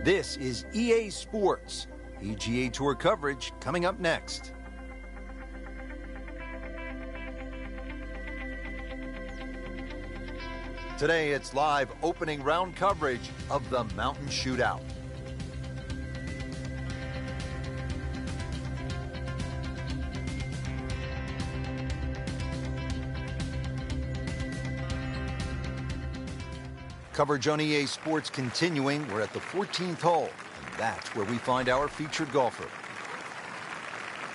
This is EA Sports. PGA Tour coverage coming up next. Today it's live opening round coverage of the Mountain Shootout. Coverage on EA Sports continuing. We're at the 14th hole, and that's where we find our featured golfer.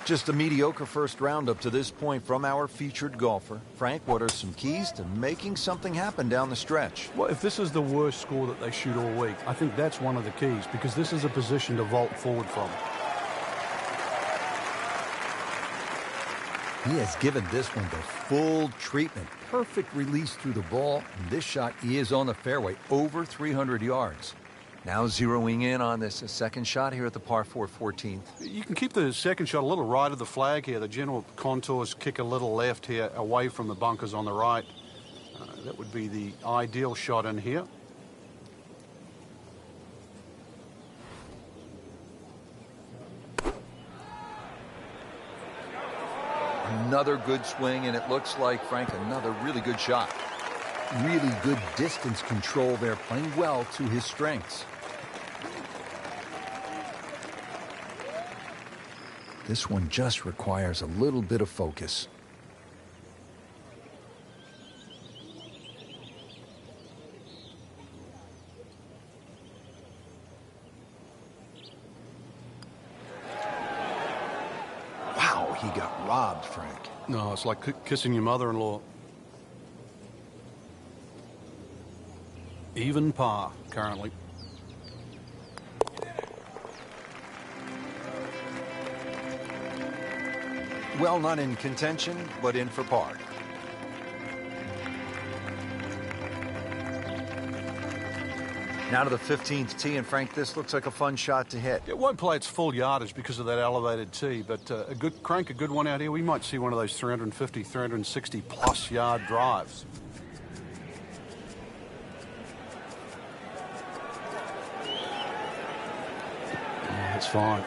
Just a mediocre first round up to this point from our featured golfer. Frank, what are some keys to making something happen down the stretch? Well, if this is the worst score that they shoot all week, I think that's one of the keys, because this is a position to vault forward from. He has given this one the full treatment. Perfect release through the ball. And this shot is on the fairway, over 300 yards. Now zeroing in on this second shot here at the par 4 14th. You can keep the second shot a little right of the flag here. The general contours kick a little left here, away from the bunkers on the right. That would be the ideal shot in here. Another good swing, and it looks like, Frank, another really good shot. Really good distance control there, playing well to his strengths. This one just requires a little bit of focus. Wow, he got robbed, Frank. No, it's like kissing your mother-in-law. Even par, currently. Well, not in contention, but in for par. Now to the 15th tee, and Frank, this looks like a fun shot to hit. It won't play its full yardage because of that elevated tee, but a good one out here. We might see one of those 350, 360 plus yard drives. That's fine.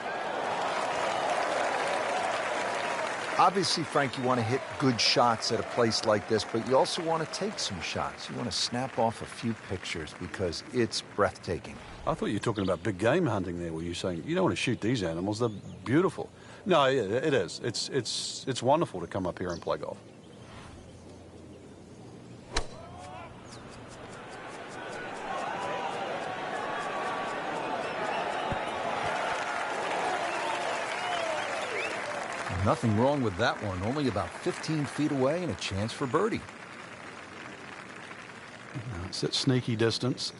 Obviously, Frank, you want to hit good shots at a place like this, but you also want to take some shots. You want to snap off a few pictures because it's breathtaking. I thought you were talking about big game hunting there, were you saying you don't want to shoot these animals? They're beautiful. No, yeah, it is. It's wonderful to come up here and play golf. Nothing wrong with that one. Only about 15 feet away and a chance for birdie. It's at sneaky distance.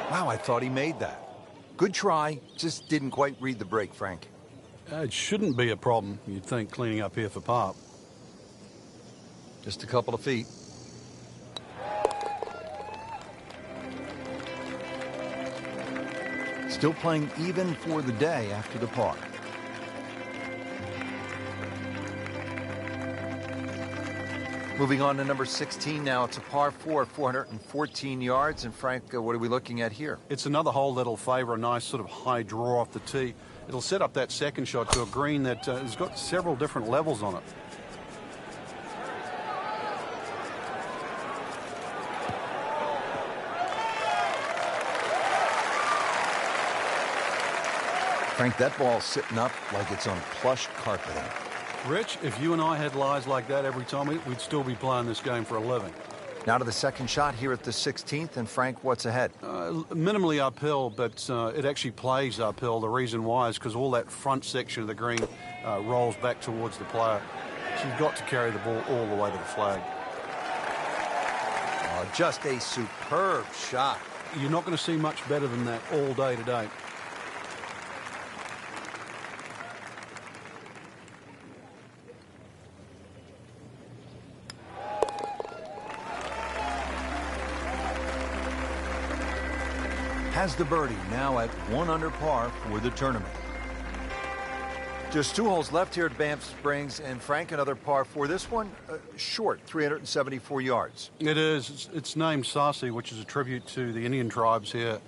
Wow, I thought he made that. Good try. Just didn't quite read the break, Frank. It shouldn't be a problem, you'd think, cleaning up here for par. Just a couple of feet. Still playing even for the day after the par. Moving on to number 16 now. It's a par 4, 414 yards. And Frank, what are we looking at here? It's another hole that'll favor a nice sort of high draw off the tee. It'll set up that second shot to a green that has got several different levels on it. Frank, that ball's sitting up like it's on plush carpeting. Rich, if you and I had lies like that every time, we'd still be playing this game for a living. Now to the second shot here at the 16th, and Frank, what's ahead? Minimally uphill, but it actually plays uphill. The reason why is because all that front section of the green rolls back towards the player. So you've got to carry the ball all the way to the flag. Oh, just a superb shot. You're not going to see much better than that all day today. Has the birdie, now at 1 under par for the tournament. Just 2 holes left here at Banff Springs, and Frank, another par 4. This one, short, 374 yards. It is. It's named Sarcee, which is a tribute to the Indian tribes here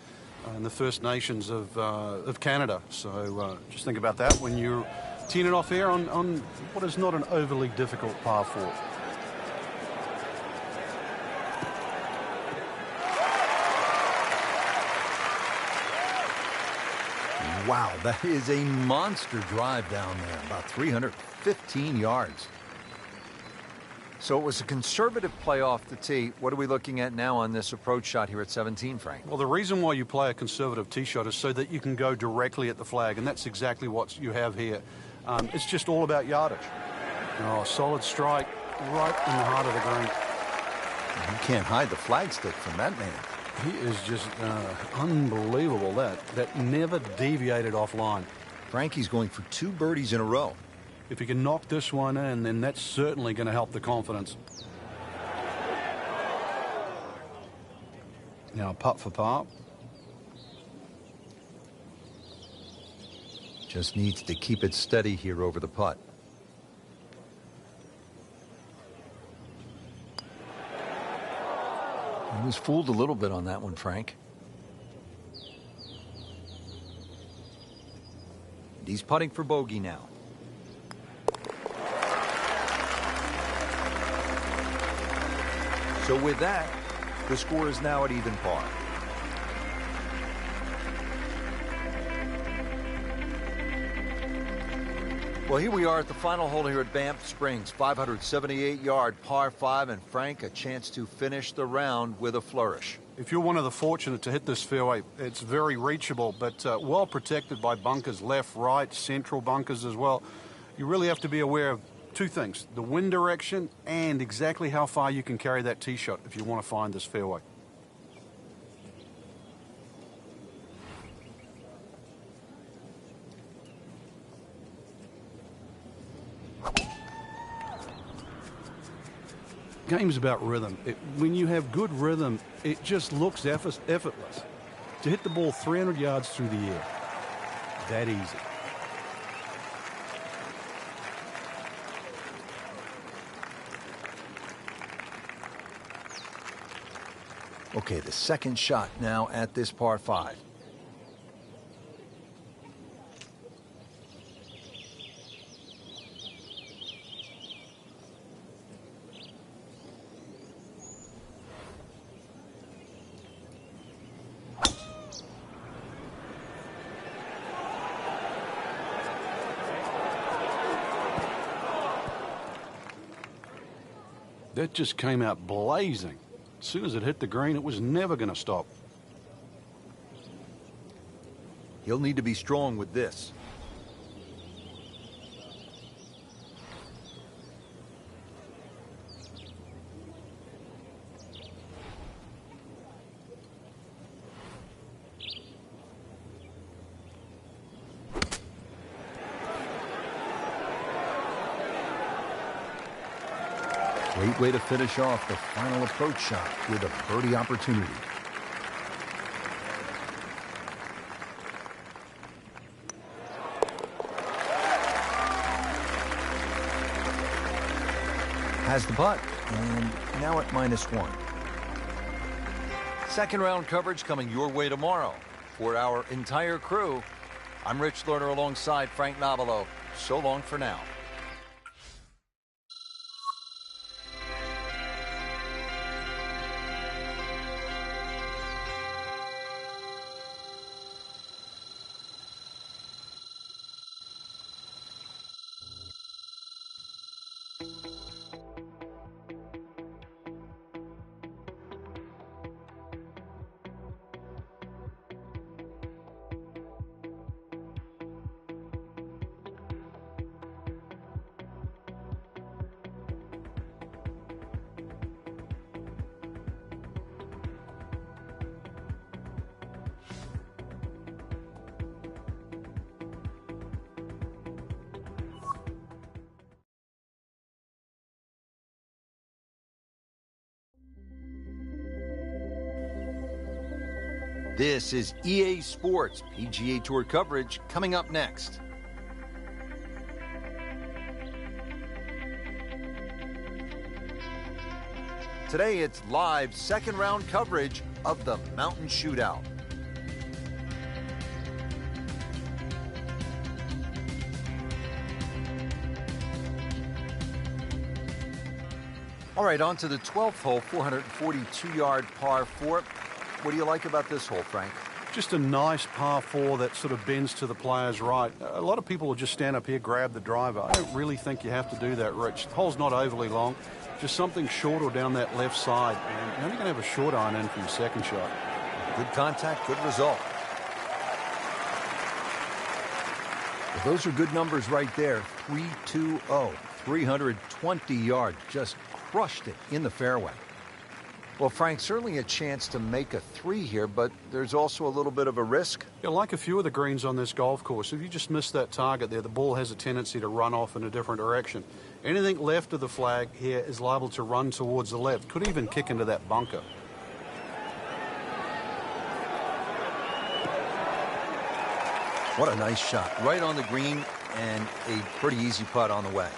and the First Nations of Canada. So just think about that when you're teeing it off here on what is not an overly difficult par 4. Wow, that is a monster drive down there, about 315 yards. So it was a conservative play off the tee. What are we looking at now on this approach shot here at 17, Frank? Well, the reason why you play a conservative tee shot is so that you can go directly at the flag, and that's exactly what you have here. It's just all about yardage. Oh, solid strike right in the heart of the green. You can't hide the flagstick from that man. He is just unbelievable. That never deviated offline. Frankie's going for 2 birdies in a row. If he can knock this one in, then that's certainly going to help the confidence. Now, putt for par. Just needs to keep it steady here over the putt. He was fooled a little bit on that one, Frank. He's putting for bogey now. So with that, the score is now at even par. Well, here we are at the final hole here at Banff Springs, 578-yard par 5, and Frank, a chance to finish the round with a flourish. If you're one of the fortunate to hit this fairway, it's very reachable, but well protected by bunkers, left, right, central bunkers as well. You really have to be aware of 2 things, the wind direction and exactly how far you can carry that tee shot if you want to find this fairway. Game's about rhythm. When you have good rhythm, it just looks effortless. To hit the ball 300 yards through the air, that easy. Okay, the second shot now at this par 5. That just came out blazing. As soon as it hit the green, it was never going to stop. He'll need to be strong with this. Great way to finish off the final approach shot with a birdie opportunity. Has the putt, and now at -1. Second round coverage coming your way tomorrow. For our entire crew, I'm Rich Lerner alongside Frank Nobilo. So long for now. This is EA Sports PGA Tour coverage coming up next. Today, it's live second round coverage of the Mountain Shootout. All right, on to the 12th hole, 442-yard par 4. What do you like about this hole, Frank? Just a nice par 4 that sort of bends to the player's right. A lot of people will just stand up here, grab the driver. I don't really think you have to do that, Rich. The hole's not overly long. Just something short or down that left side. And you're only going to have a short iron in for your second shot. Good contact, good result. Well, those are good numbers right there. 320, 320 yards. Just crushed it in the fairway. Well, Frank, certainly a chance to make a 3 here, but there's also a little bit of a risk. Yeah, like a few of the greens on this golf course, if you just miss that target there, the ball has a tendency to run off in a different direction. Anything left of the flag here is liable to run towards the left. Could even kick into that bunker. What a nice shot. Right on the green and a pretty easy putt on the way.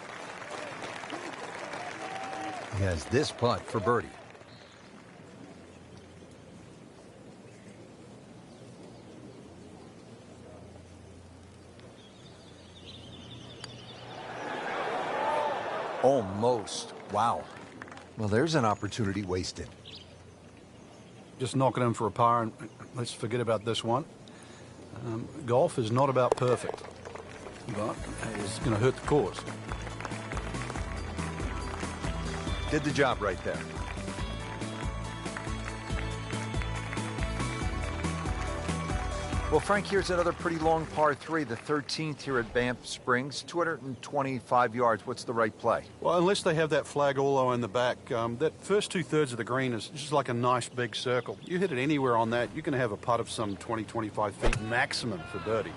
He has this putt for birdie. Almost. Wow. Well, there's an opportunity wasted. Just knock it in for a par, and let's forget about this one. Golf is not about perfect, but it's going to hurt the cause. Did the job right there. Well, Frank, here's another pretty long par 3, the 13th here at Banff Springs, 225 yards. What's the right play? Well, unless they have that flag all the way in the back, that first 2/3 of the green is just like a nice big circle. You hit it anywhere on that, you can have a putt of some 20, 25 feet maximum for birdie.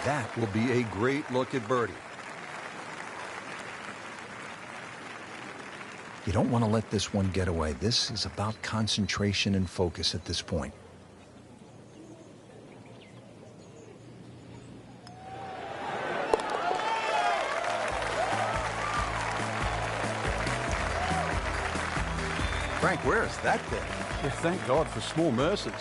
That will be a great look at birdie. You don't want to let this one get away. This is about concentration and focus at this point. Frank, where is that been? Yeah, thank God for small mercies.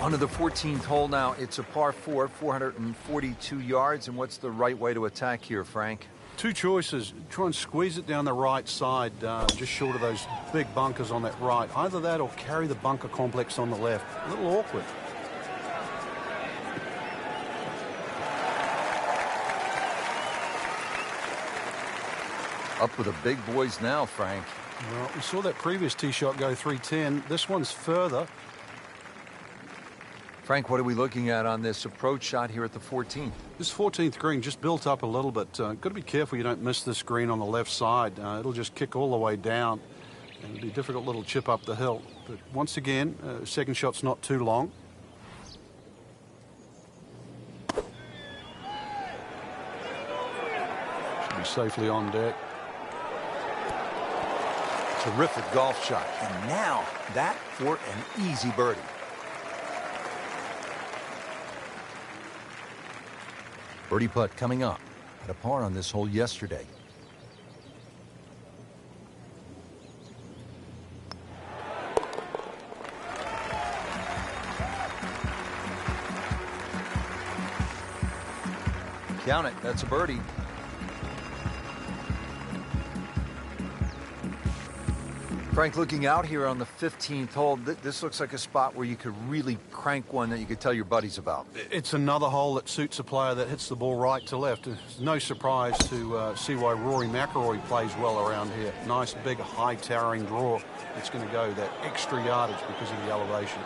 On to the 14th hole now. It's a par 4, 442 yards. And what's the right way to attack here, Frank? Two choices. Try and squeeze it down the right side, just short of those big bunkers on that right. Either that or carry the bunker complex on the left. A little awkward. Up with the big boys now, Frank. Well, we saw that previous tee shot go 310. This one's further. Frank, what are we looking at on this approach shot here at the 14th? This 14th green just built up a little bit. Got to be careful you don't miss this green on the left side. It'll just kick all the way down, and it'll be a difficult little chip up the hill. But once again, second shot's not too long. Should be safely on deck. Terrific golf shot. And now that for an easy birdie. Birdie putt coming up. Had a par on this hole yesterday. Count it. That's a birdie. Frank, looking out here on the 15th hole, this looks like a spot where you could really crank one that you could tell your buddies about. It's another hole that suits a player that hits the ball right to left. It's no surprise to see why Rory McIlroy plays well around here. Nice, big, high towering draw. It's going to go that extra yardage because of the elevation.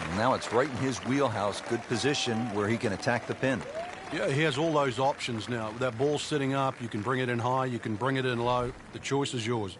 And now it's right in his wheelhouse. Good position where he can attack the pin. Yeah, he has all those options now. With that ball sitting up, you can bring it in high, you can bring it in low. The choice is yours.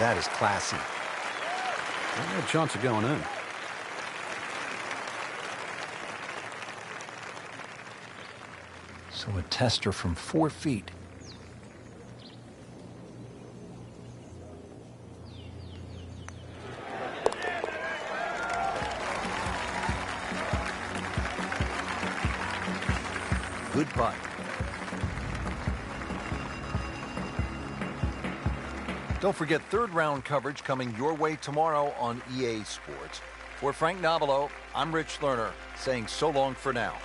that is classy. They had a chance of going in. So a tester from 4 feet. Good putt. Don't forget third round coverage coming your way tomorrow on EA Sports. For Frank Nobilo, I'm Rich Lerner, saying so long for now.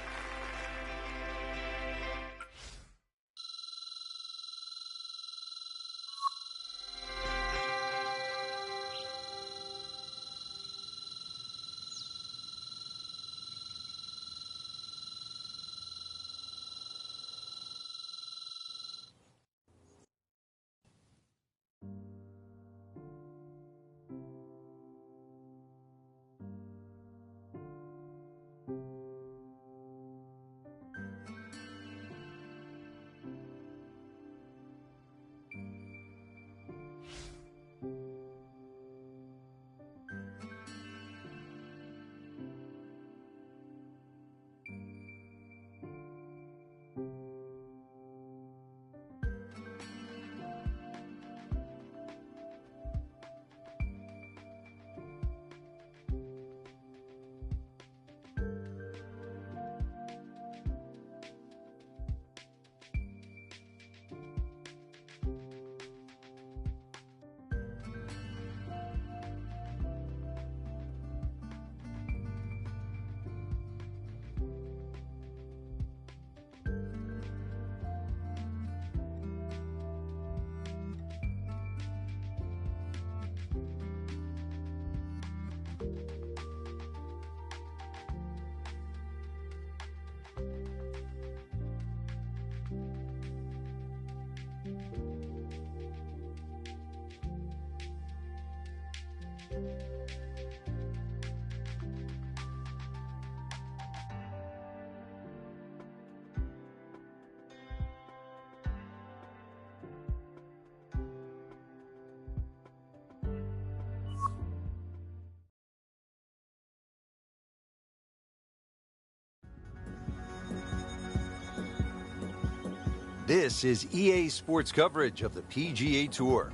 This is EA Sports coverage of the PGA Tour.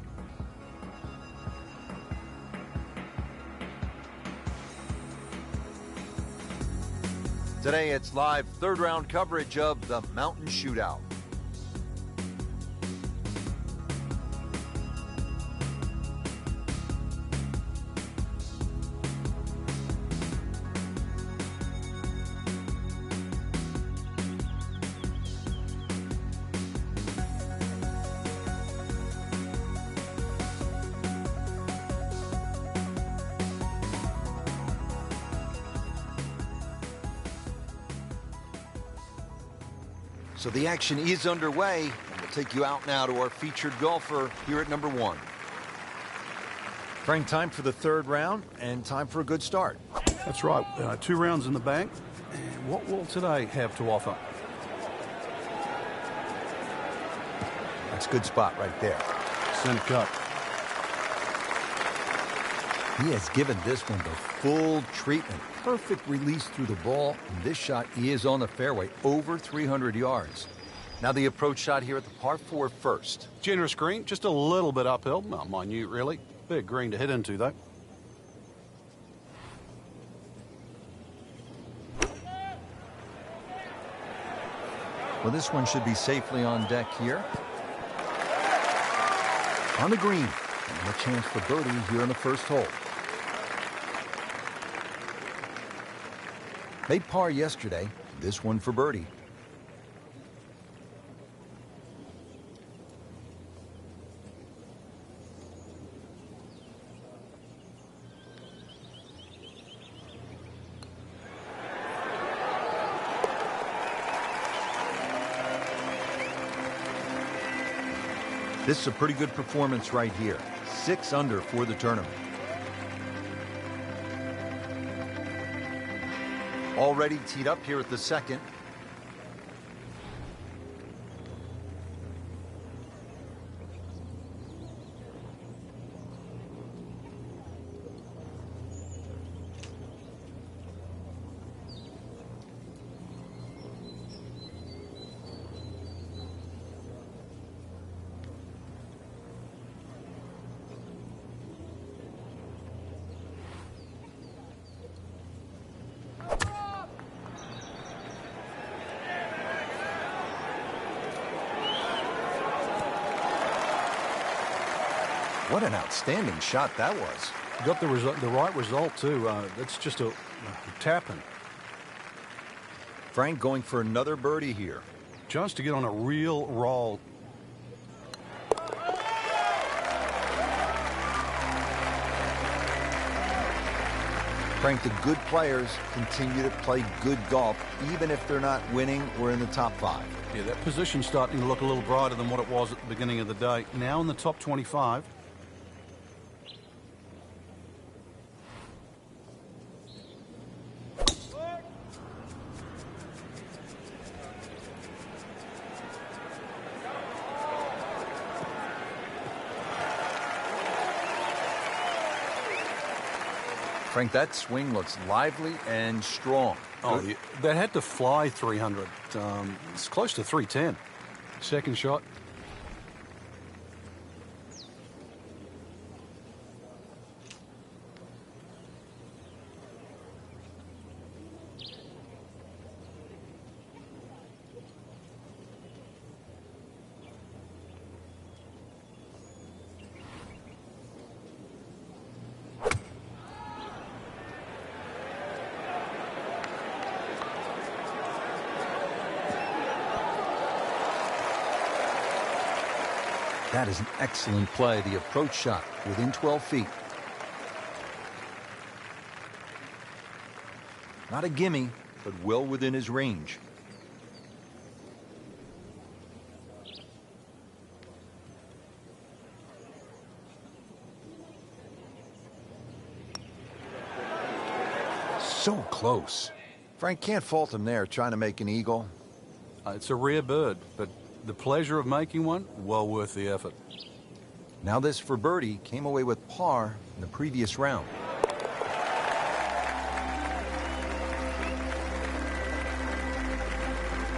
Today it's live third round coverage of the Mountain Shootout. So the action is underway, and we'll take you out now to our featured golfer here at number 1. Frank, time for the third round and time for a good start. That's right. 2 rounds in the bank. And what will today have to offer? That's a good spot right there. Center cut. He has given this one the full treatment. Perfect release through the ball. And this shot is on the fairway, over 300 yards. Now the approach shot here at the par 4 first. Generous green, just a little bit uphill. Not minute, really. Big green to hit into, though. Well, this one should be safely on deck here. On the green. And a chance for birdie here in the first hole. Made par yesterday. This one for birdie. This is a pretty good performance right here. 6 under for the tournament. Already teed up here at the second. What an outstanding shot that was. Got the right result, too. That's just a tap-in. Frank going for another birdie here. Chance to get on a real roll. Frank, the good players continue to play good golf, even if they're not winning or in the top 5. Yeah, that position's starting to look a little brighter than what it was at the beginning of the day. Now in the top 25. Frank, that swing looks lively and strong. Oh, that had to fly 300. It's close to 310. Second shot. That is an excellent play. The approach shot within 12 feet. Not a gimme, but well within his range. So close. Frank can't fault him there, trying to make an eagle. It's a rare bird, but the pleasure of making one, well worth the effort. Now this for birdie came away with par in the previous round.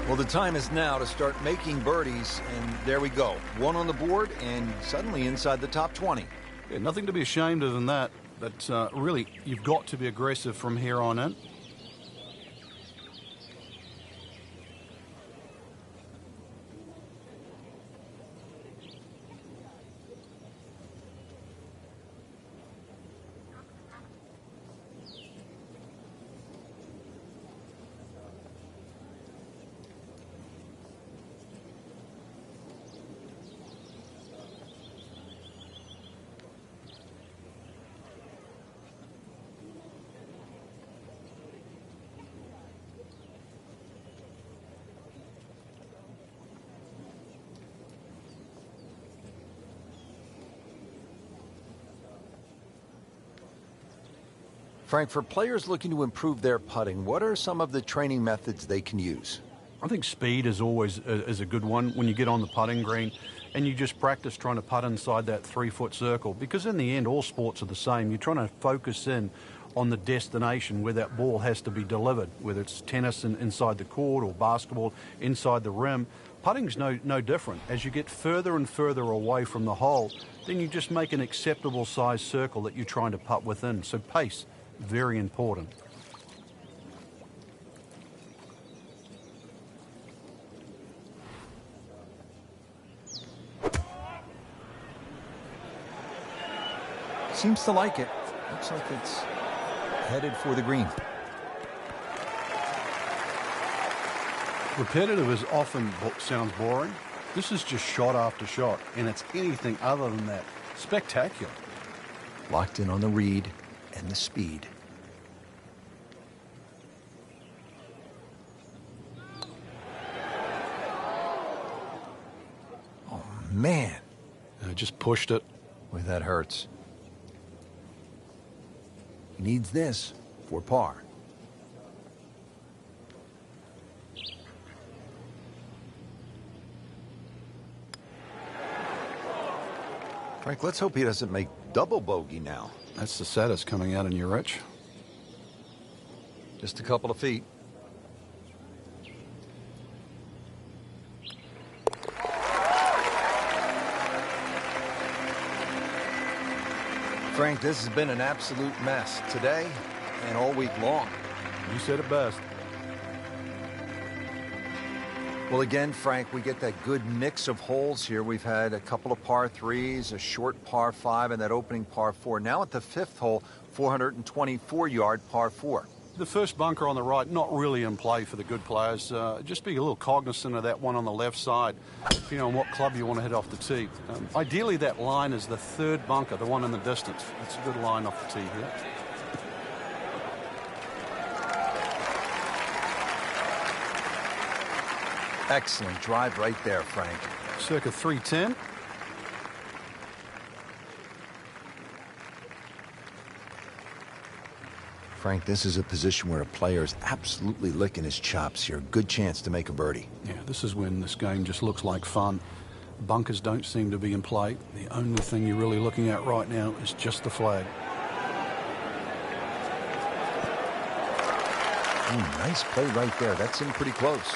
Well, the time is now to start making birdies, and there we go. One on the board and suddenly inside the top 20. Yeah, nothing to be ashamed of in that, but really, you've got to be aggressive from here on in. Frank, for players looking to improve their putting, what are some of the training methods they can use? I think speed is always a good one when you get on the putting green and you just practice trying to putt inside that 3-foot circle, because in the end all sports are the same. You're trying to focus in on the destination where that ball has to be delivered, whether it's tennis inside the court or basketball inside the rim. Putting's no different. As you get further and further away from the hole, then you just make an acceptable size circle that you're trying to putt within. So pace, very important. Seems to like it. Looks like it's headed for the green. Repetitive is often sounds boring. This is just shot after shot, and it's anything other than that. Spectacular. Locked in on the read and the speed. Oh, man. Just pushed it. Boy, that hurts. He needs this for par. Frank, let's hope he doesn't make double bogey now. That's the saddest coming out in you, Rich. Just a couple of feet. Frank, this has been an absolute mess today and all week long. You said it best. Well, again, Frank, we get that good mix of holes here. We've had a couple of par threes, a short par five, and that opening par four. Now at the fifth hole, 424-yard par four. The first bunker on the right, not really in play for the good players. Just be a little cognizant of that one on the left side, depending on what club you want to hit off the tee. Ideally, that line is the third bunker, the one in the distance. It's a good line off the tee here. Excellent drive right there, Frank. Circa 310. Frank, this is a position where a player is absolutely licking his chops here. Good chance to make a birdie. Yeah, this is when this game just looks like fun. Bunkers don't seem to be in play. The only thing you're really looking at right now is just the flag. Nice play right there. That's in pretty close.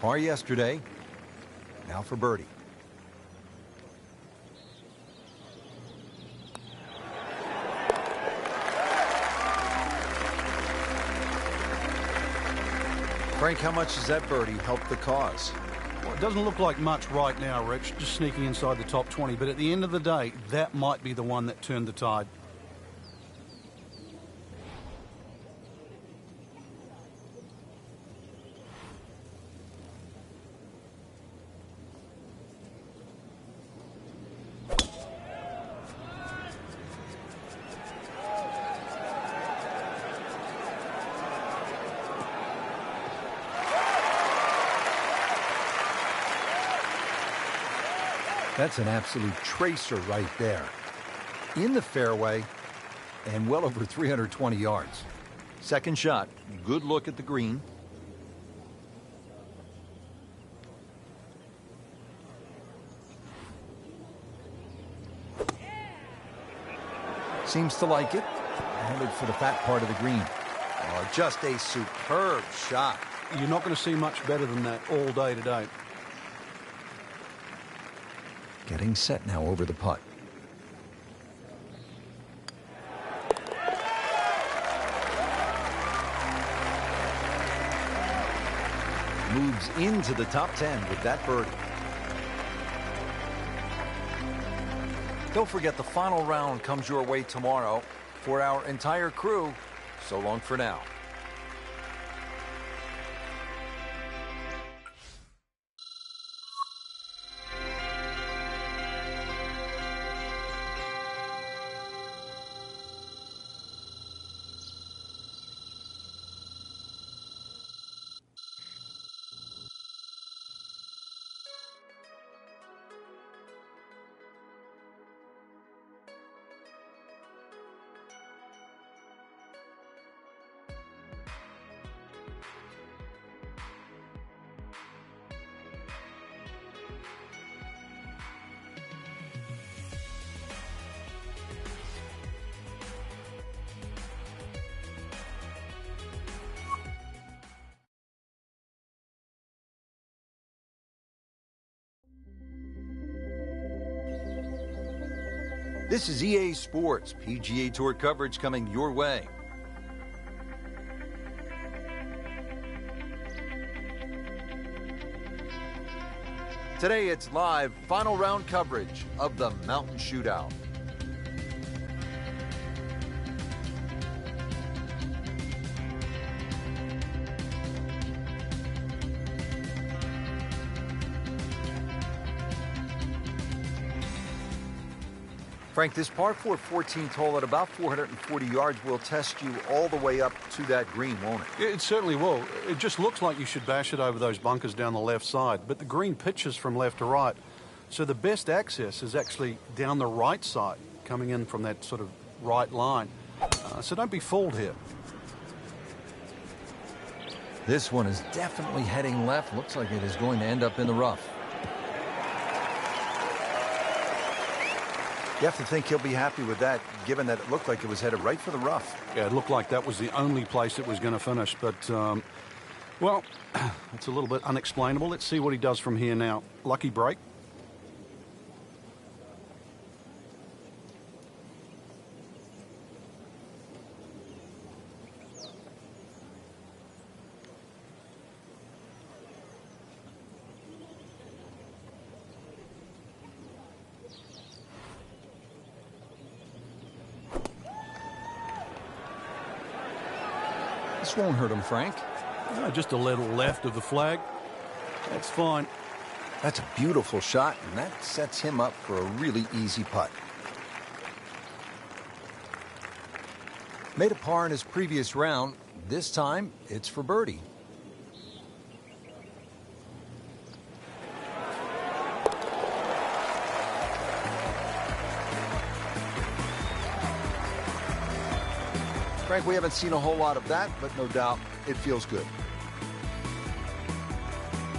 Par yesterday. Now for birdie. Frank, how much does that birdie help the cause? Well, it doesn't look like much right now, Rich, just sneaking inside the top 20. But at the end of the day, that might be the one that turned the tide. That's an absolute tracer right there. In the fairway and well over 320 yards. Second shot, good look at the green. Seems to like it. Headed for the fat part of the green. Oh, just a superb shot. You're not going to see much better than that all day today. Getting set now over the putt. Moves into the top 10 with that birdie. Don't forget, the final round comes your way tomorrow. For our entire crew, so long for now. This is EA Sports, PGA Tour coverage coming your way. Today it's live final round coverage of the Mountain Shootout. Frank, this par 4 14th hole at about 440 yards will test you all the way up to that green, won't it? It certainly will. It just looks like you should bash it over those bunkers down the left side, but the green pitches from left to right. So the best access is actually down the right side, coming in from that sort of right line. So don't be fooled here. This one is definitely heading left. Looks like it is going to end up in the rough. You have to think he'll be happy with that, given that it looked like it was headed right for the rough. Yeah, it looked like that was the only place it was going to finish. But, well, it's a little bit unexplainable. Let's see what he does from here now. Lucky break. This won't hurt him, Frank. Just a little left of the flag. That's fine. That's a beautiful shot, and that sets him up for a really easy putt. Made a par in his previous round. This time, it's for birdie. Frank, we haven't seen a whole lot of that, but no doubt it feels good.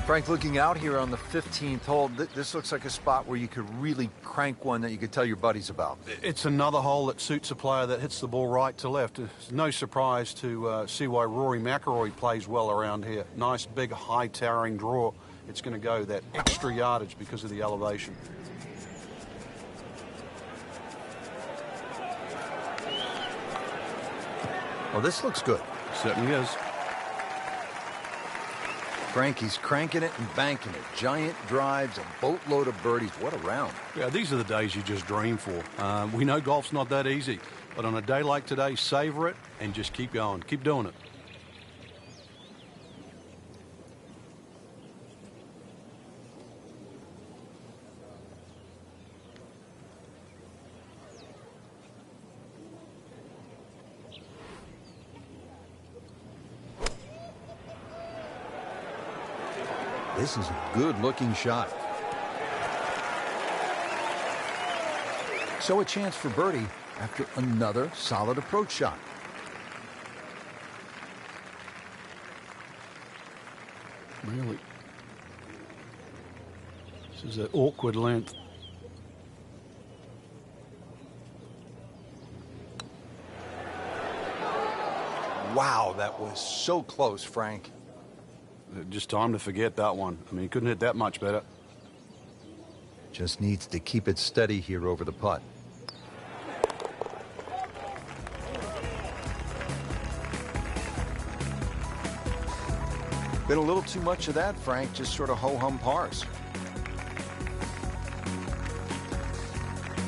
Frank, looking out here on the 15th hole, this looks like a spot where you could really crank one that you could tell your buddies about. It's another hole that suits a player that hits the ball right to left. It's no surprise to see why Rory McIlroy plays well around here. Nice, big, high towering draw. It's going to go that extra yardage because of the elevation. Well, this looks good. Certainly is. Frankie's cranking it and banking it. Giant drives, a boatload of birdies. What a round. Yeah, these are the days you just dream for. We know golf's not that easy, but on a day like today, savor it and just keep going. Keep doing it. This is a good-looking shot. So a chance for birdie after another solid approach shot. Really? This is an awkward length. Wow, that was so close, Frank. Just time to forget that one. I mean, he couldn't hit that much better. Just needs to keep it steady here over the putt. Been a little too much of that, Frank. Just sort of ho-hum pars.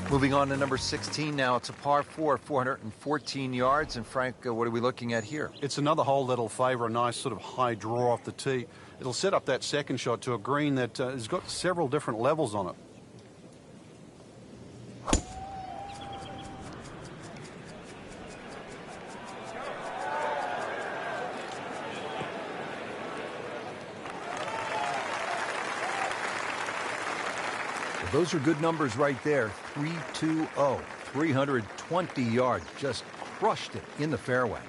Moving on to number 16 now. It's a par 4, 414 yards. And Frank, what are we looking at here? It's another hole that'll favor a nice sort of high draw off the tee. It'll set up that second shot to a green that has got several different levels on it. Those are good numbers right there. 320, 320 yards. Just crushed it in the fairway.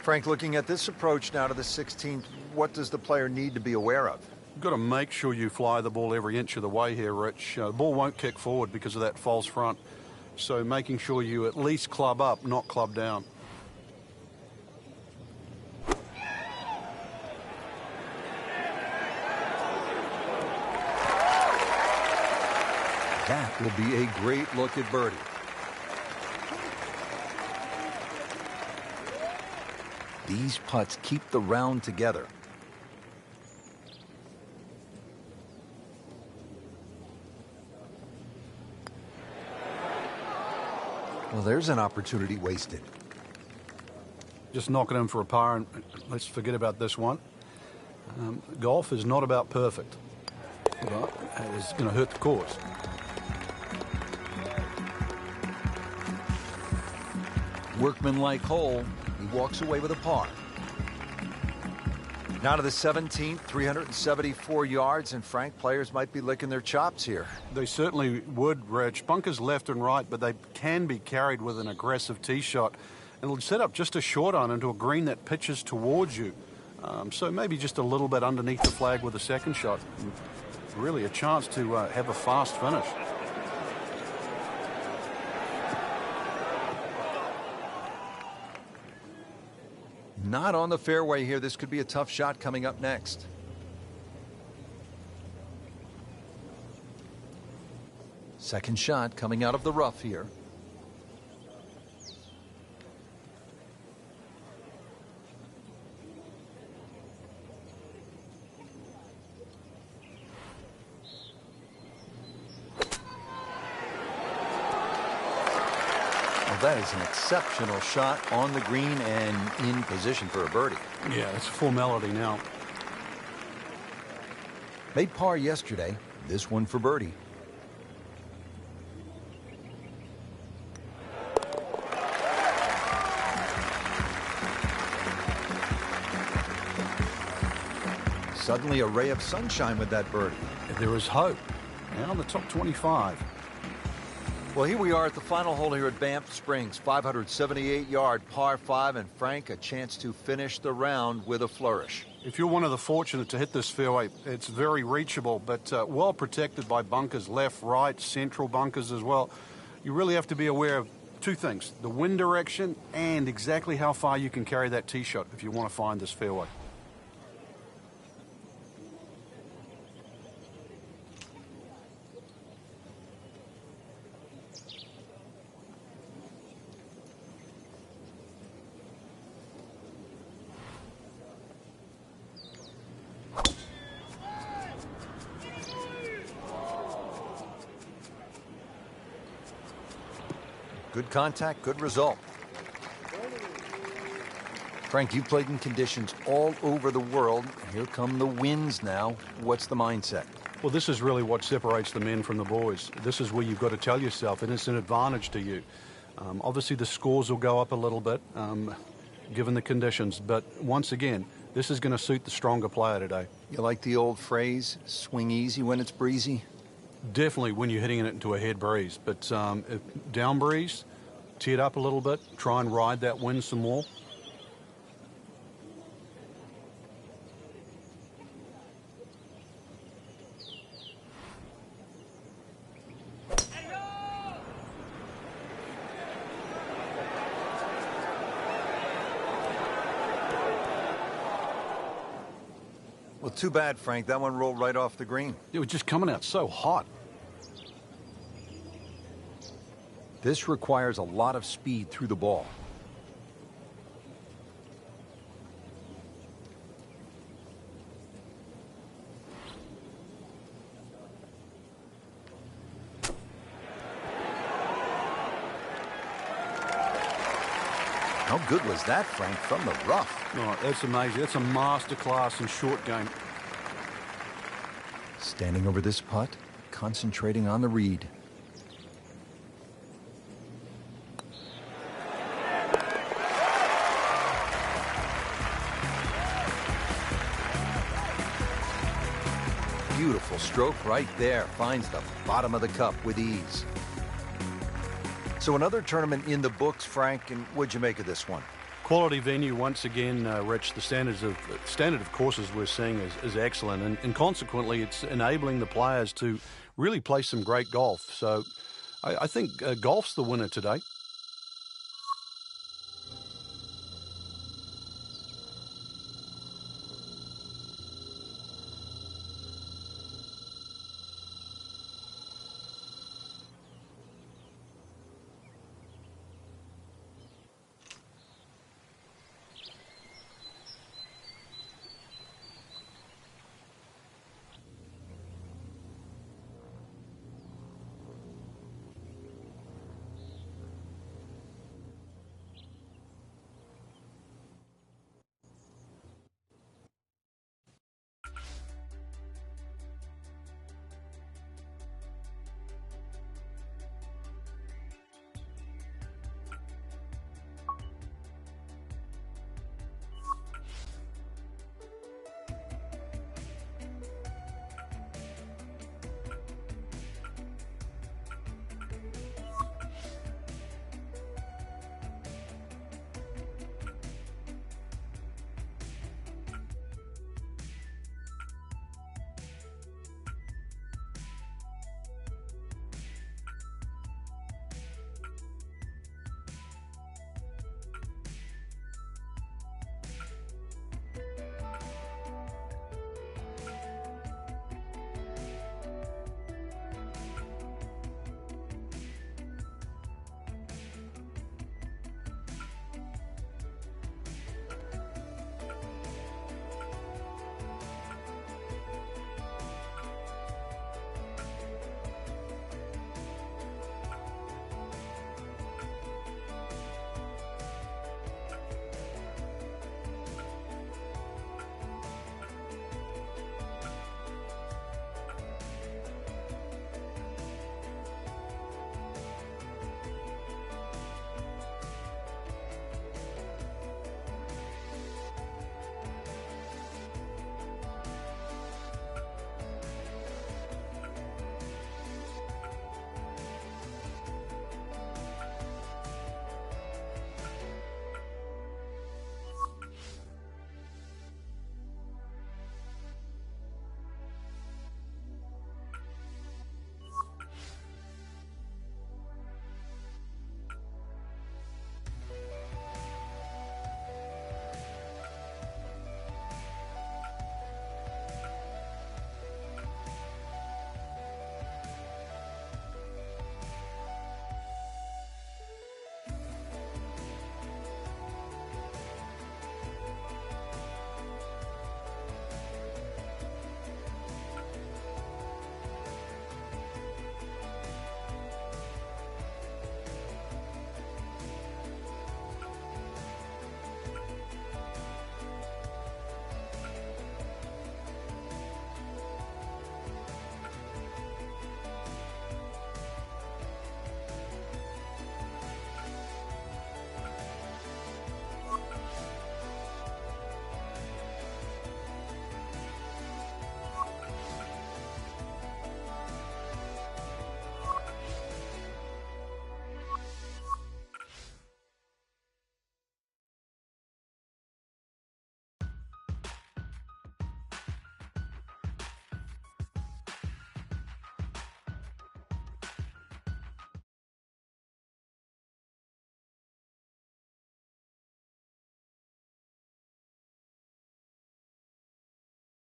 Frank, looking at this approach now to the 16th, what does the player need to be aware of? You've got to make sure you fly the ball every inch of the way here, Rich. The ball won't kick forward because of that false front. So making sure you at least club up, not club down. That will be a great look at birdie. These putts keep the round together. Well, there's an opportunity wasted. Just knock it in for a par, and let's forget about this one. Golf is not about perfect. But it's going to hurt the course. Workmanlike hole. He walks away with a par. Now to the 17th, 374 yards, and Frank, players might be licking their chops here. They certainly would, Rich. Bunkers left and right, but they can be carried with an aggressive tee shot. And it'll set up just a short iron into a green that pitches towards you. So maybe just a little bit underneath the flag with a second shot. Really a chance to have a fast finish. Not on the fairway here. This could be a tough shot coming up next. Second shot coming out of the rough here. Well, that is an exceptional shot on the green and in position for a birdie. Yeah, it's a formality now. Made par yesterday, this one for birdie. Suddenly a ray of sunshine with that birdie. There is hope. Now the top 25. Well, here we are at the final hole here at Banff Springs. 578-yard par 5, and Frank, a chance to finish the round with a flourish. If you're one of the fortunate to hit this fairway, it's very reachable, but well protected by bunkers, left, right, central bunkers as well. You really have to be aware of two things, the wind direction and exactly how far you can carry that tee shot if you want to find this fairway. Good contact, good result. Frank, you've played in conditions all over the world. Here come the winds now. What's the mindset? Well, this is really what separates the men from the boys. This is where you've got to tell yourself, and it's an advantage to you. Obviously, the scores will go up a little bit, given the conditions. But once again, this is going to suit the stronger player today. You like the old phrase, swing easy when it's breezy? Definitely when you're hitting it into a head breeze. But if down breeze, tee it up a little bit, try and ride that wind some more. Well, too bad, Frank. That one rolled right off the green. It was just coming out so hot. This requires a lot of speed through the ball. How good was that, Frank, from the rough? Oh, that's amazing. That's a masterclass in short game. Standing over this putt, concentrating on the read. Beautiful stroke right there. Finds the bottom of the cup with ease. So another tournament in the books, Frank, and what'd you make of this one? Quality venue once again, Rich. The standard of courses we're seeing is excellent, and consequently it's enabling the players to really play some great golf. So I think golf's the winner today.